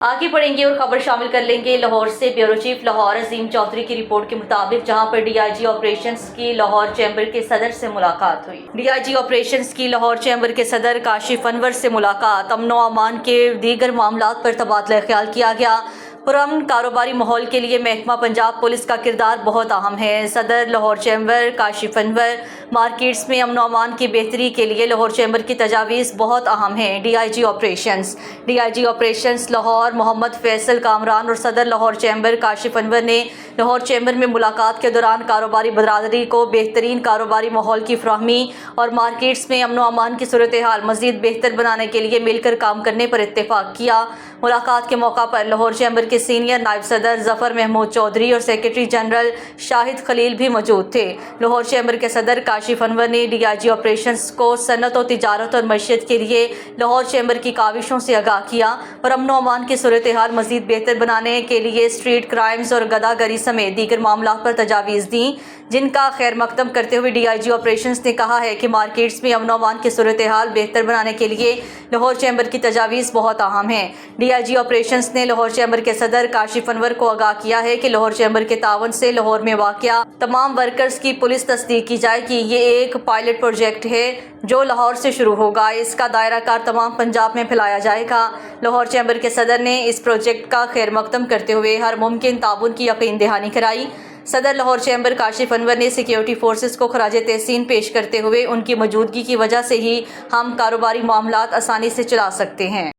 आगे बढ़ेंगे और खबर शामिल कर लेंगे लाहौर से। ब्यूरो चीफ लाहौर अजीम चौधरी की रिपोर्ट के मुताबिक जहां पर डीआईजी ऑपरेशंस की लाहौर चैम्बर के सदर से मुलाकात हुई। डीआईजी ऑपरेशंस की लाहौर चैम्बर के सदर काशिफ अनवर से मुलाकात, अमन व अमान के दीगर मामलात पर तबादला ख्याल किया गया। पुरअमन कारोबारी माहौल के लिए महकमा पंजाब पुलिस का किरदार बहुत अहम है। सदर लाहौर चैम्बर काशिफ अनवर, मार्केट्स में अमन व अमान की बेहतरी के लिए लाहौर चैम्बर की तजावीज़ बहुत अहम हैं। डीआईजी ऑपरेशंस लाहौर मोहम्मद फैसल कामरान और सदर लाहौर चैम्बर काशिफ अनवर ने लाहौर चैम्बर में मुलाकात के दौरान कारोबारी बरदरी को बेहतरीन कारोबारी माहौल की फराहमी और मार्केट्स में अमन व अमान की सूरत हाल मज़ीद बेहतर बनाने के लिए मिलकर काम करने पर इत्तेफाक किया। मुलाकात के मौका पर लाहौर चैम्बर के सीनियर नायब सदर जफर महमूद चौधरी और सेक्रेटरी जनरल शाहिद खलील भी मौजूद थे। लाहौर चैम्बर के सदर काशिफ अनवर ने डीआईजी ऑपरेशंस को सनत और तिजारत और मईशत के लिए लाहौर चैम्बर की काविशों से आगाह किया और अमन व अमान की सूरत हाल मज़ीद बेहतर बनाने के लिए स्ट्रीट क्राइम्स और गदागरी समेत दीगर मामलात पर तजावीज़ दी, जिनका खैर मकदम करते हुए डीआईजी ऑपरेशंस ने कहा है कि मार्केट्स में अमन व अमान की सूरत हाल बेहतर बनाने के लिए लाहौर चैम्बर की तजावीज़ बहुत अहम है। डीआईजी ऑपरेशंस ने लाहौर चैम्बर के सदर काशिफ अनवर को आगाह किया है कि लाहौर चैम्बर के तावन से लाहौर में वाक़या तमाम वर्कर्स की पुलिस तस्दीक की जाए कि ये एक पायलट प्रोजेक्ट है जो लाहौर से शुरू होगा। इसका दायरा कार तमाम पंजाब में फैलाया जाएगा। लाहौर चैम्बर के सदर ने इस प्रोजेक्ट का खैर मकदम करते हुए हर मुमकिन ताउन की यकीन दहानी कराई। सदर लाहौर चैम्बर काशिफ अनवर ने सिक्योरिटी फोर्सेस को खराजे तहसीन पेश करते हुए उनकी मौजूदगी की वजह से ही हम कारोबारी मामलात आसानी से चला सकते हैं।